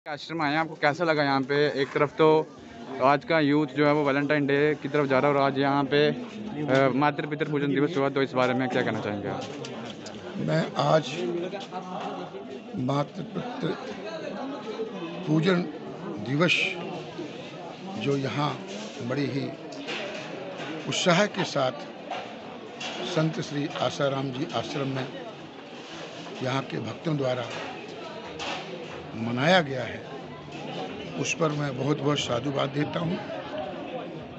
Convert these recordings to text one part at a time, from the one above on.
आश्रम आए हैं, आपको कैसा लगा यहाँ पे? एक तरफ तो आज का यूथ जो है वो वैलेंटाइन डे की तरफ जा रहा है और आज यहाँ पे मातृ पितृ पूजन दिवस हुआ, तो इस बारे में क्या कहना चाहेंगे आप? मैं आज मातृ पितृ पूजन दिवस जो यहाँ बड़ी ही उत्साह के साथ संत श्री आसाराम जी आश्रम में यहाँ के भक्तों द्वारा मनाया गया है, उस पर मैं बहुत बहुत साधुवाद देता हूँ।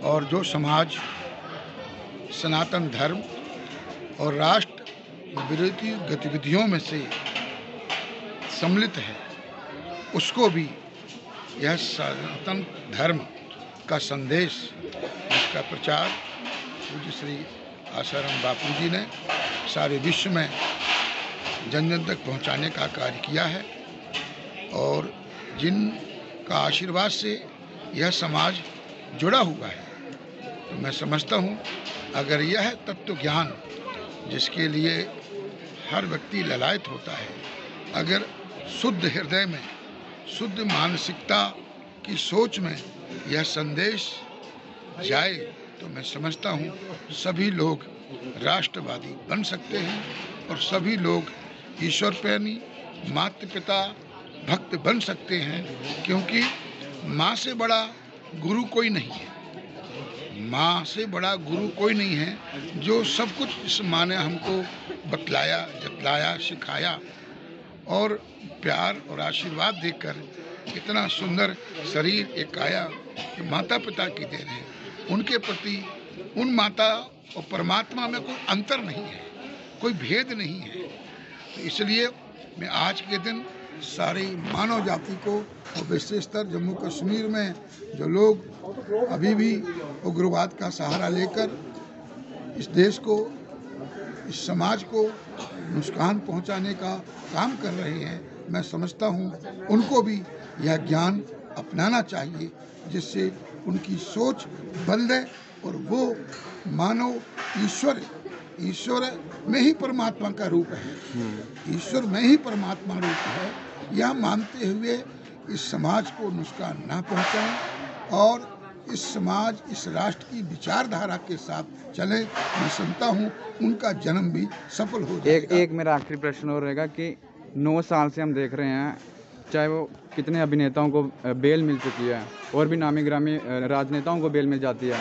और जो समाज सनातन धर्म और राष्ट्र विरोधी गतिविधियों में से सम्मिलित है, उसको भी यह सनातन धर्म का संदेश, जिसका प्रचार पूज्य श्री आसाराम बापू जी ने सारे विश्व में जन जन तक पहुँचाने का कार्य किया है, और जिनका आशीर्वाद से यह समाज जुड़ा हुआ है, तो मैं समझता हूँ अगर यह तत्व ज्ञान जिसके लिए हर व्यक्ति ललायत होता है, अगर शुद्ध हृदय में, शुद्ध मानसिकता की सोच में यह संदेश जाए, तो मैं समझता हूँ सभी लोग राष्ट्रवादी बन सकते हैं और सभी लोग ईश्वर प्रेमी, माता पिता भक्त बन सकते हैं, क्योंकि माँ से बड़ा गुरु कोई नहीं है। माँ से बड़ा गुरु कोई नहीं है। जो सब कुछ इस माँ ने हमको बतलाया, जतलाया, सिखाया और प्यार और आशीर्वाद देकर इतना सुंदर शरीर, एक काया, कि माता पिता की देन है। उनके प्रति उन माता और परमात्मा में कोई अंतर नहीं है, कोई भेद नहीं है। तो इसलिए मैं आज के दिन सारी मानव जाति को, और विशेषतर जम्मू कश्मीर में जो लोग अभी भी उग्रवाद का सहारा लेकर इस देश को, इस समाज को नुकसान पहुंचाने का काम कर रहे हैं, मैं समझता हूं उनको भी यह ज्ञान अपनाना चाहिए, जिससे उनकी सोच बदले और वो मानव ईश्वर में ही परमात्मा का रूप है, ईश्वर में ही परमात्मा रूप है, यह मानते हुए इस समाज को नुकसान ना पहुंचाएं और इस समाज, इस राष्ट्र की विचारधारा के साथ चले। मैं समझता हूँ उनका जन्म भी सफल हो जाएगा। एक मेरा आखिरी प्रश्न और रहेगा कि 9 साल से हम देख रहे हैं, चाहे वो कितने अभिनेताओं को बेल मिल चुकी है और भी नामी ग्रामी राजनेताओं को बेल मिल जाती है,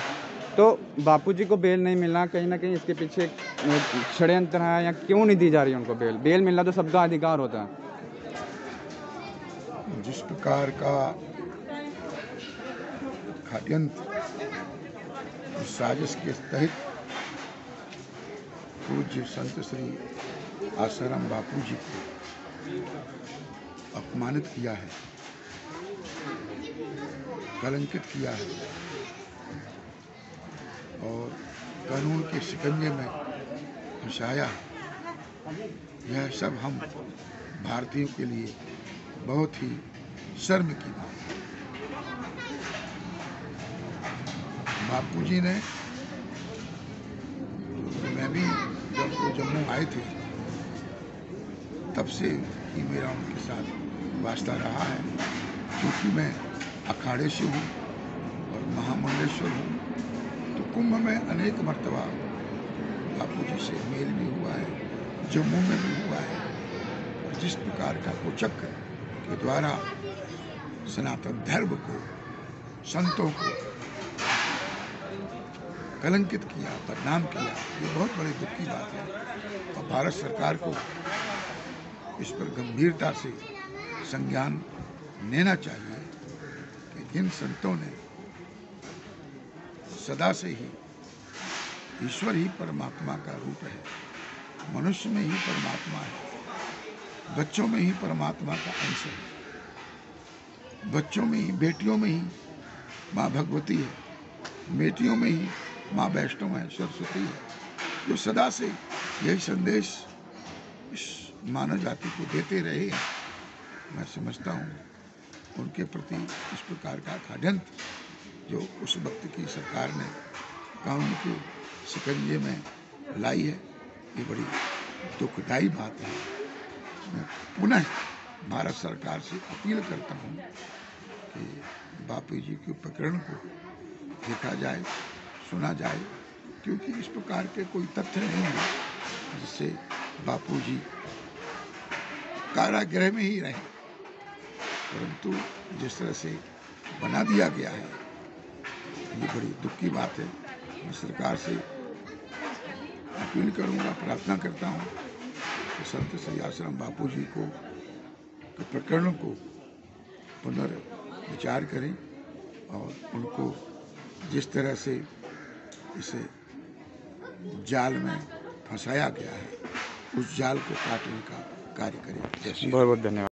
तो बापूजी को बेल नहीं मिलना, कहीं ना कहीं इसके पीछे षड्यंत्र है, या क्यों नहीं दी जा रही है उनको बेल? बेल मिलना तो सबका अधिकार होता है। जिस प्रकार का षड्यंत्र, साजिश के तहत पूज्य संत श्री आसाराम बापू जी को अपमानित किया है, कलंकित किया है और कानून के शिकंजे में फंसाया, यह सब हम भारतीयों के लिए बहुत ही शर्म की बात है। बापू जी ने, मैं भी जब वो जम्मू आए थे तब से ही मेरा उनके साथ वास्ता रहा है, क्योंकि मैं अखाड़े से हूँ और महामंडलेश्वर हूँ, तो कुंभ में अनेक मर्तबा बापू जी से मेल भी हुआ है, जम्मू में भी हुआ है। और जिस प्रकार का कुचक्र के द्वारा सनातन धर्म को, संतों को कलंकित किया, बदनाम किया, ये बहुत बड़ी दुख की बात है। और भारत सरकार को इस पर गंभीरता से संज्ञान लेना चाहिए कि जिन संतों ने सदा से ही, ईश्वर ही परमात्मा का रूप है, मनुष्य में ही परमात्मा है, बच्चों में ही परमात्मा का अंश है, बच्चों में ही, बेटियों में ही माँ भगवती है, बेटियों में ही माँ वैष्णव है, सरस्वती है, जो सदा से यही संदेश इस मानव जाति को देते रहे हैं। मैं समझता हूँ उनके प्रति इस प्रकार का षड्यंत्र जो उस वक्त की सरकार ने कानून के शिकंजे में लाई है, ये बड़ी दुखदायी बात है। मैं पुनः भारत सरकार से अपील करता हूँ कि बापू जी के प्रकरण को देखा जाए, सुना जाए, क्योंकि इस प्रकार के कोई तथ्य नहीं है जिससे बापू जी कारागृह में ही रहे, परंतु जिस तरह से बना दिया गया है ये बड़ी दुख की बात है। मैं सरकार से अपील करूंगा, प्रार्थना करता हूं कि संत श्री आश्रम बापू जी को के प्रकरणों को पुनर्विचार करें और उनको जिस तरह से इसे जाल में फंसाया गया है उस जाल को काटने का कार्य करें। जय श्री राम। बहुत बहुत धन्यवाद।